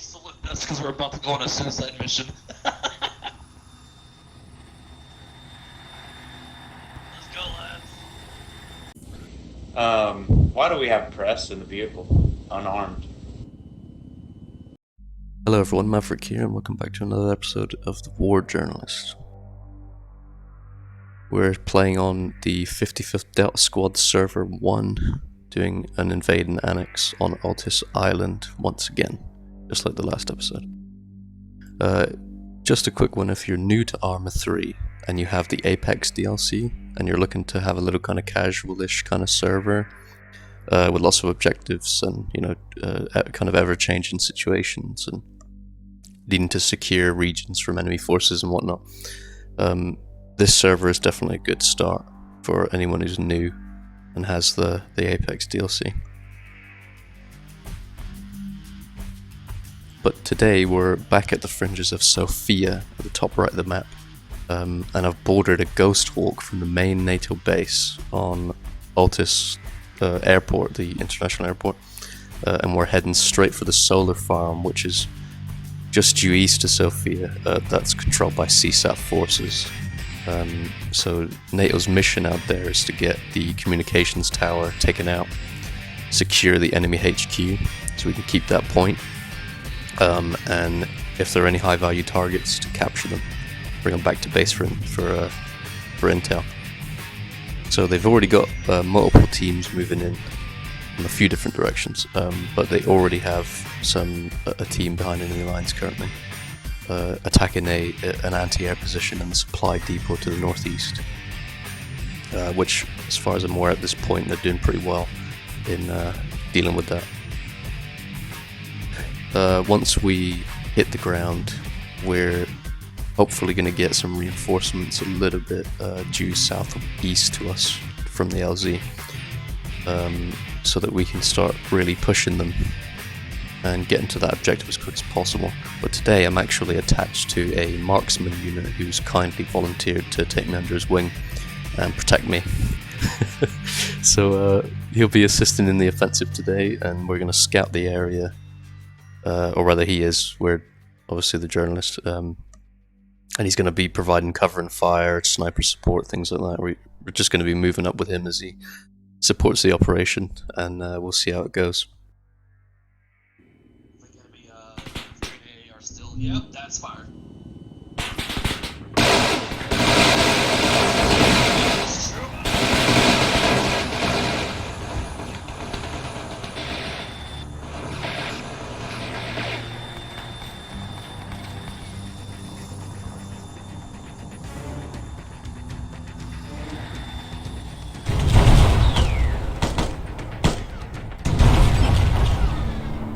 still with us because we're about to go on a suicide mission. Let's go, lads. Why do we have press in the vehicle? Unarmed. Hello everyone, Mavrick here, and welcome back to another episode of The War Journalist. We're playing on the 55th Delta Squad Server 1, doing an Invade and Annex on Altis Island once again, just like the last episode. Just a quick one, if you're new to Arma 3 and you have the Apex DLC and you're looking to have a little kind of casual-ish kind of server with lots of objectives and, you know, kind of ever-changing situations and needing to secure regions from enemy forces and whatnot, this server is definitely a good start for anyone who's new and has the Apex DLC. But today we're back at the fringes of Sofia, at the top right of the map, and I've boarded a ghost walk from the main NATO base on Altis airport, the international airport, and we're heading straight for the solar farm, which is just due east of Sofia. That's controlled by CSAT forces. So NATO's mission out there is to get the communications tower taken out, secure the enemy HQ so we can keep that point, and if there are any high value targets, to capture them, bring them back to base for intel. So they've already got multiple teams moving in from a few different directions, but they already have a team behind enemy lines currently, attacking an anti-air position and the supply depot to the northeast, which, as far as I'm aware at this point, they're doing pretty well in dealing with that. Once we hit the ground, we're hopefully going to get some reinforcements a little bit due southeast to us from the LZ, so that we can start really pushing them and getting to that objective as quick as possible. But today I'm actually attached to a marksman unit who's kindly volunteered to take me under his wing and protect me. So he'll be assisting in the offensive today, and we're going to scout the area, or rather he is, we're obviously the journalist, and he's going to be providing cover and fire, sniper support, things like that. We're just going to be moving up with him as he supports the operation, and we'll see how it goes. Yep, that's fire.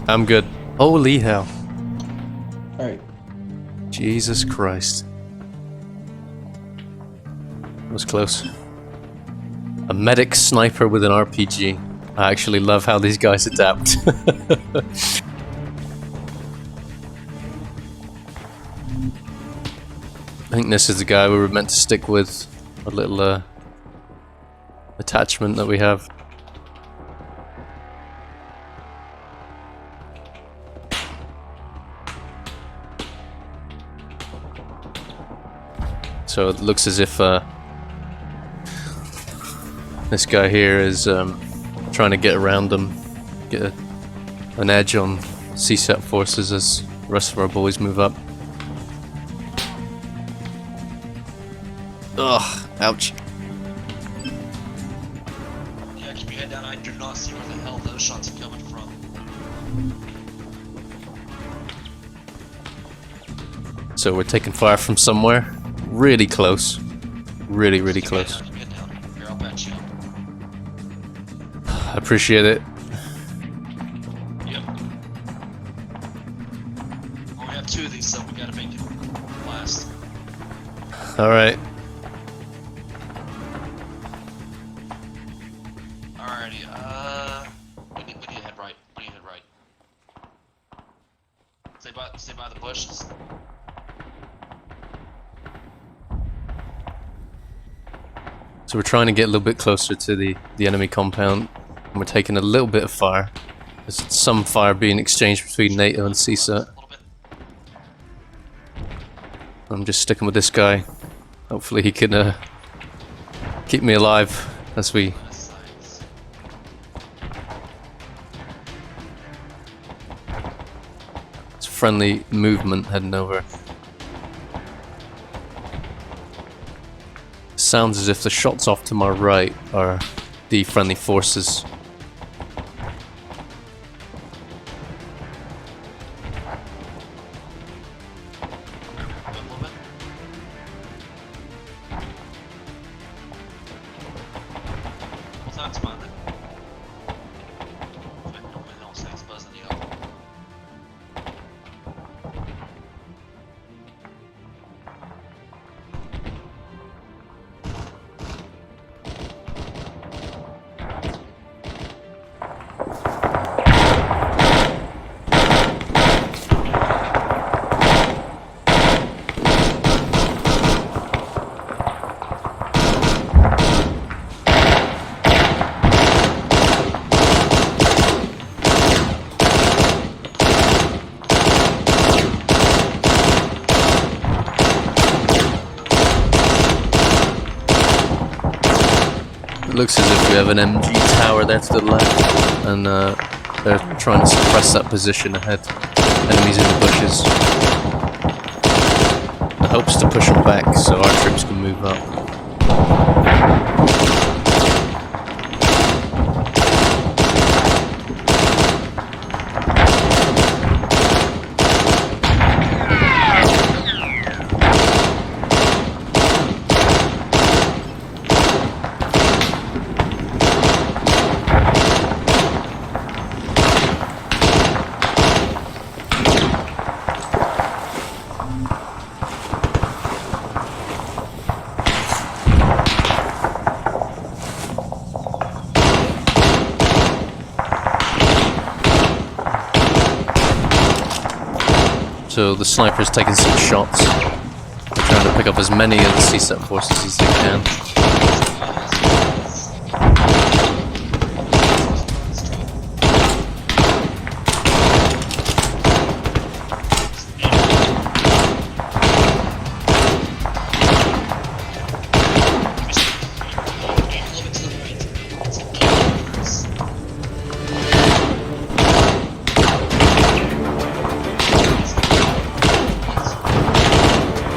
I'm good. Holy hell. Alright. Jesus Christ. That was close. A medic sniper with an RPG. I actually love how these guys adapt. I think this is the guy we were meant to stick with. A little attachment that we have. So it looks as if this guy here is trying to get around them, get an edge on CSAT forces as the rest of our boys move up. Ugh, ouch. Yeah, keep your head down. I do not see where the hell those shots are coming from. So we're taking fire from somewhere. Really close. Really, really close. Keep your head down. Here, I'll patch you up. I appreciate it. Yep. Well, we have two of these, so we gotta make it last. Alright. Alrighty, we need to head right. We need to head right. Stay by the bushes. So we're trying to get a little bit closer to the enemy compound, and we're taking a little bit of fire. There's some fire being exchanged between NATO and CSAT. I'm just sticking with this guy. Hopefully he can keep me alive as we... It's friendly movement heading over. Sounds as if the shots off to my right are the friendly forces. Looks as if we have an MG tower there to the left, and they're trying to suppress that position ahead. Enemies in the bushes. The hope's to push them back so our troops can move up. So the sniper's taking some shots. They're trying to pick up as many of the CSAT forces as they can.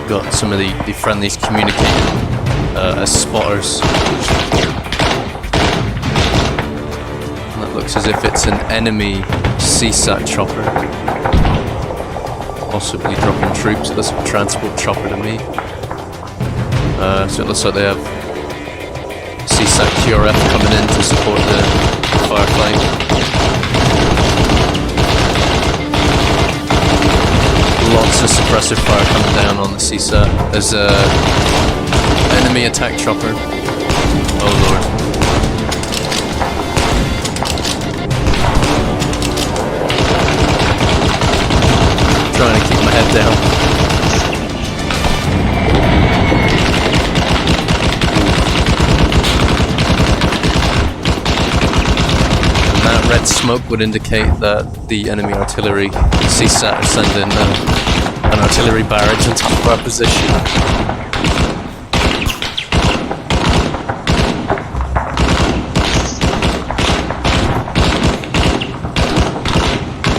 Got some of the friendlies communicating as spotters. And that looks as if it's an enemy CSAT chopper. Possibly dropping troops. It looks like a transport chopper to me. So it looks like they have CSAT QRF coming in to support the firefight. Lots of suppressive fire coming down on the CSAT. There's a enemy attack chopper. Oh lord. Trying to keep my head down. And that red smoke would indicate that the enemy artillery CSAT are sending an artillery barrage on top of our position.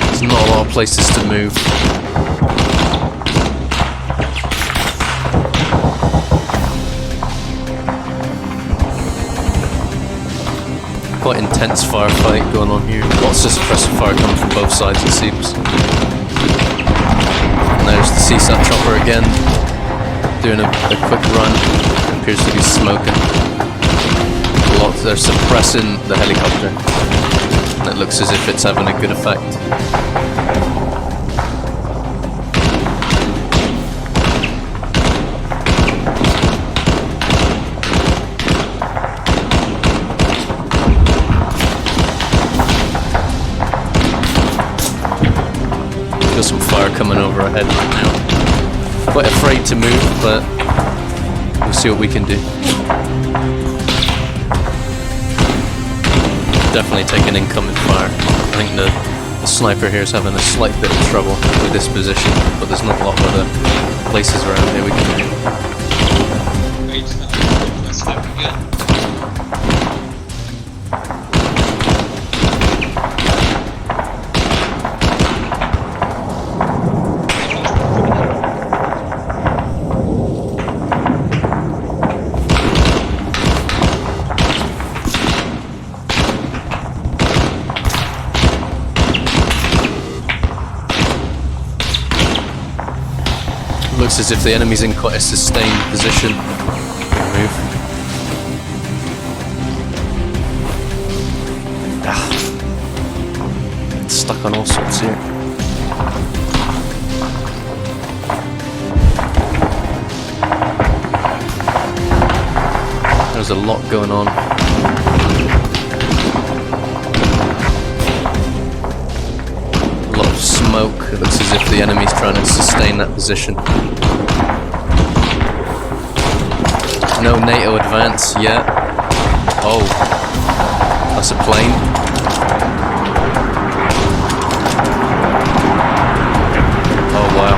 There's not a lot of places to move. Quite intense firefight going on here. Lots of suppressive fire coming from both sides, it seems. And there's the CSAT chopper again, doing a quick run. It appears to be smoking. They're suppressing the helicopter. And it looks as if it's having a good effect. Got some fire coming over our head right now. Quite afraid to move, but we'll see what we can do. Definitely taking incoming fire. I think the The sniper here is having a slight bit of trouble with this position, but there's not a lot of other places around here we can. Wait, my sniper good. Looks as if the enemy's in quite a sustained position. Move. It's stuck on all sorts here. There's a lot going on. A lot of smoke. It looks as if the enemy's trying to sustain that position. No NATO advance yet. Oh, that's a plane. Oh wow.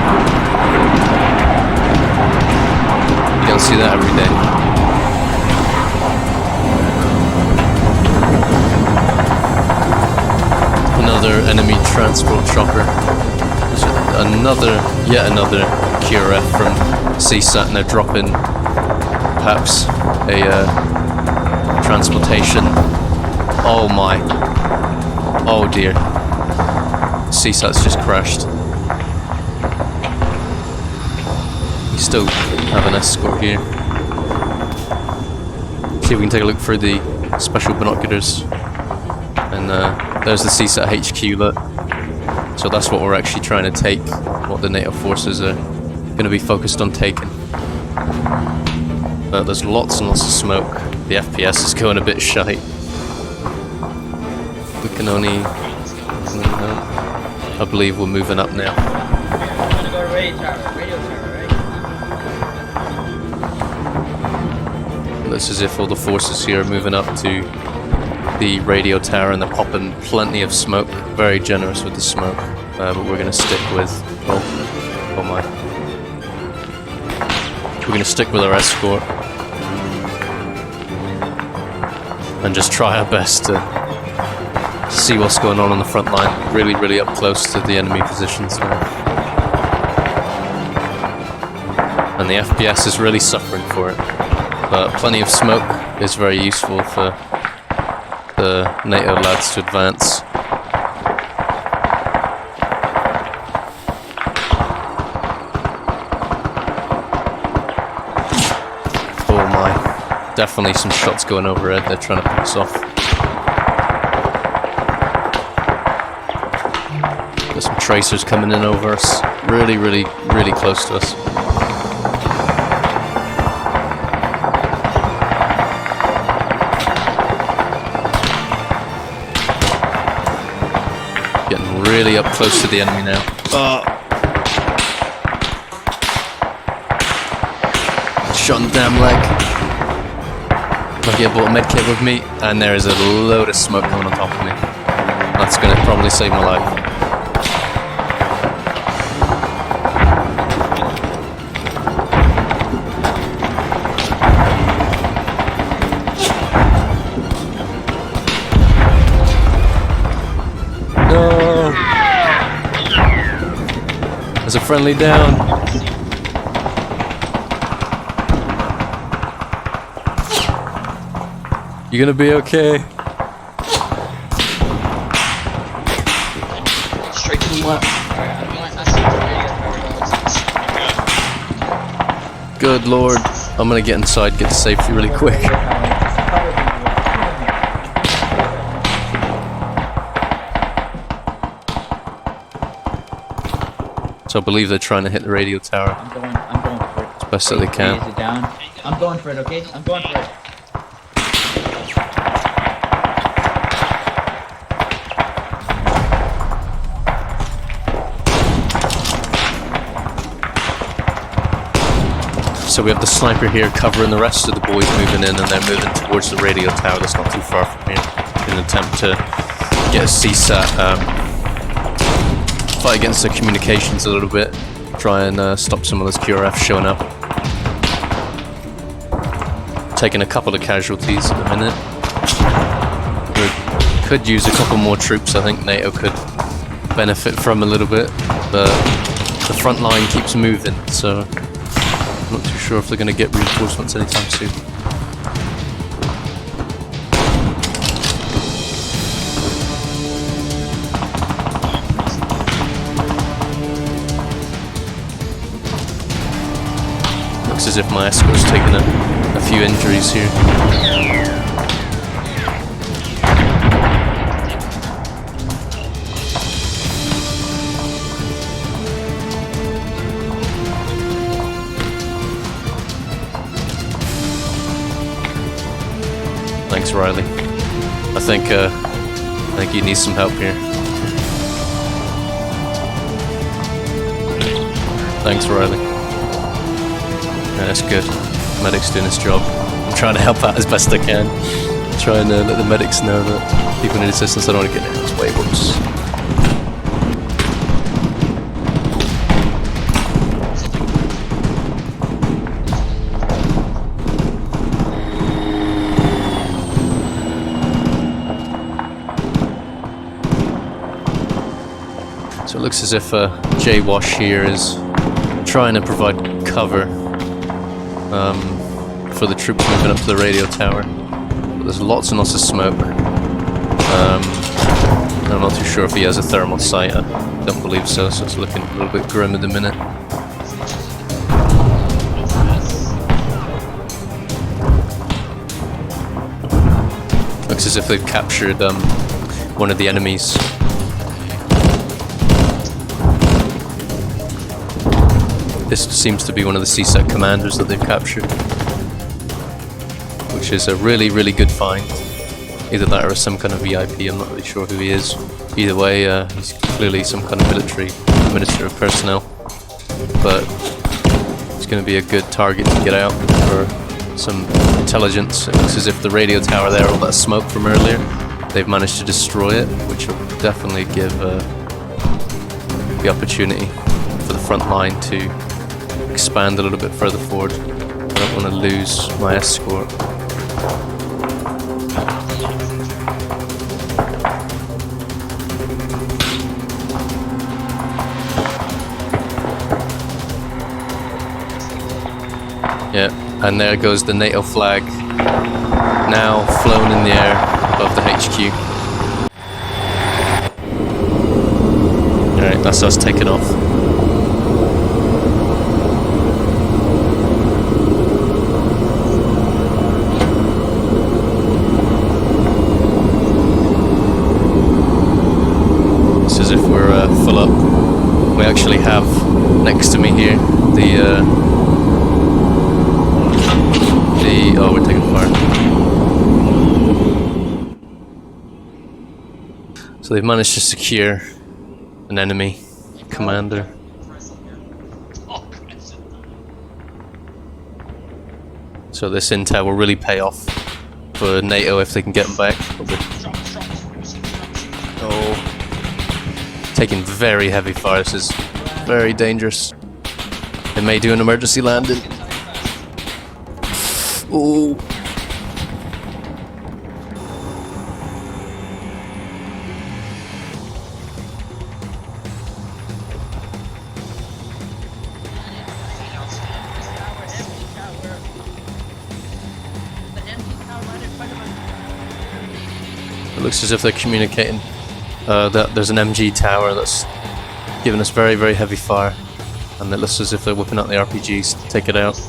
You don't see that every day. Another enemy transport chopper. Yet another QRF from CSAT, and they're dropping perhaps a transportation. Oh my. Oh dear. CSAT's just crashed. We still have an escort here. See if we can take a look through the special binoculars. And there's the CSAT HQ, look. So that's what we're actually trying to take, what the NATO forces are going to be focused on taking. But there's lots and lots of smoke. The FPS is going a bit shite. We can only... I believe we're moving up now. It looks as if all the forces here are moving up to the radio tower, and they're popping plenty of smoke. Very generous with the smoke. But we're going to stick with... Oh my. We're going to stick with our escort. And just try our best to see what's going on the front line. Really, really up close to the enemy positions now. And the FPS is really suffering for it. But plenty of smoke is very useful for the NATO lads to advance. Oh my, definitely some shots going overhead. They're trying to pick us off. There's some tracers coming in over us. Really, really, really close to us. Getting really up close to the enemy now. Shot in the damn leg. Lucky I brought a medkit with me, and there is a load of smoke coming on top of me. That's going to probably save my life. No! There's a friendly down. You gonna be okay? Straight to the left. Good lord. I'm gonna get inside, get to safety really quick. So I believe they're trying to hit the radio tower. I'm going for it. As best that they can. Is it down? I'm going for it, okay? I'm going for it. So we have the sniper here covering the rest of the boys moving in, and they're moving towards the radio tower that's not too far from here in an attempt to get a CSAT fight against the communications a little bit. Try and stop some of those QRFs showing up. Taking a couple of casualties at the minute. We could use a couple more troops. I think NATO could benefit from a little bit, but the front line keeps moving, so I'm not too sure if they're going to get reinforcements anytime soon. Looks as if my escort's taken a few injuries here. Thanks, Riley. I think you need some help here. Thanks, Riley. Yeah, that's good. Medic's doing his job. I'm trying to help out as best I can. Trying to let the medics know that people need assistance. I don't want to get in his way. Whoops. So it looks as if J Wash here is trying to provide cover for the troops moving up to the radio tower. But there's lots and lots of smoke. I'm not too sure if he has a thermal sight. I don't believe so, so it's looking a little bit grim at the minute. Looks as if they've captured one of the enemies. This seems to be one of the CSEC commanders that they've captured, which is a really, really good find. Either that or some kind of VIP, I'm not really sure who he is. Either way, he's clearly some kind of military minister of personnel, but it's going to be a good target to get out for some intelligence. It looks as if the radio tower there, all that smoke from earlier, they've managed to destroy it, which will definitely give the opportunity for the front line to expand a little bit further forward. I don't want to lose my escort. Yeah, and there goes the NATO flag, now flown in the air above the HQ. Alright, that's us taking off. It's as if we're full up. We actually have next to me here oh, we're taking fire. So they've managed to secure an enemy commander. So this intel will really pay off for NATO if they can get them back. Oh, taking very heavy fire. This is very dangerous. They may do an emergency landing. Oh. It looks as if they're communicating that there's an MG tower that's giving us very, very heavy fire, and it looks as if they're whipping out the RPGs to take it out.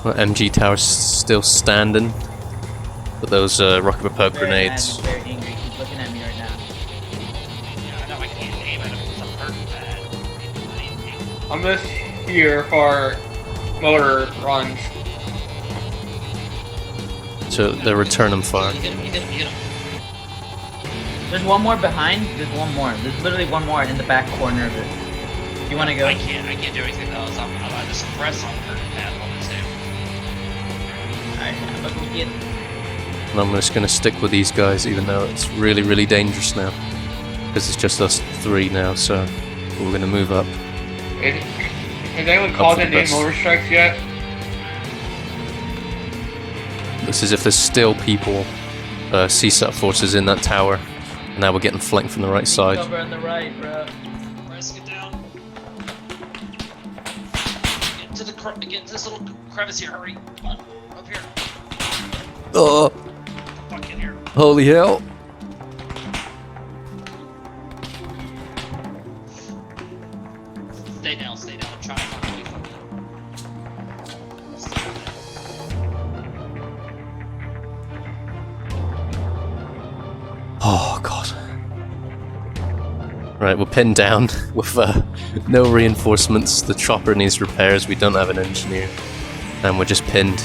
Well, MG tower's still standing, but those rocket propelled grenades. Very angry. He's looking at me right now. Yeah, I know I can't aim at him because I'm hurting bad. I'm just here for motor runs. So they're returning fire. You hit him. There's one more behind. There's one more. There's literally one more in the back corner of it. You want to go? I can't do anything else. I'm on the suppress on curtain pad on this too. Alright, I'm about to get. And I'm just gonna stick with these guys, even though it's really, really dangerous now. Because it's just us three now, so we're gonna move up. Has anyone called in any motor strikes yet? Looks as if there's still people, CSAT forces in that tower. And now we're getting flanked from the right side. Cover on the right, bro. Press, get down. Get into this little crevice here. Hurry. Come on. Up here. Oh, Fuck in here. holy hell. Stay down. I'm trying to find away from you. Stay down. Oh, God. Right, we're pinned down with no reinforcements. The chopper needs repairs. We don't have an engineer. And we're just pinned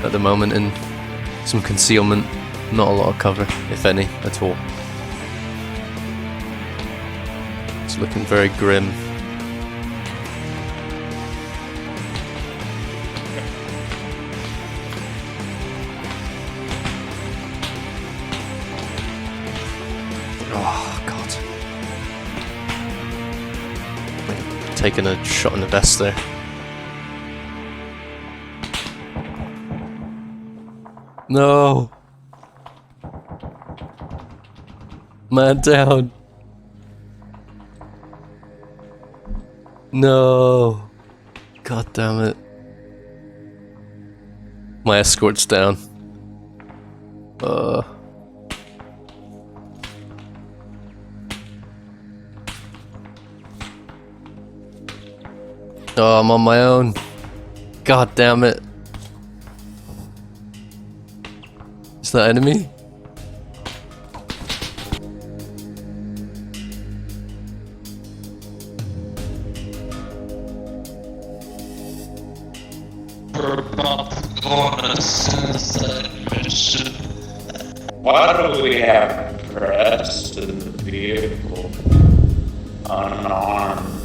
at the moment in some concealment. Not a lot of cover, if any, at all. It's looking very grim. Oh, God. Taking a shot in the vest there. No! Man down! No! God damn it. My escort's down. Oh, I'm on my own. God damn it. Is that enemy? Why do we have press in the vehicle unarmed?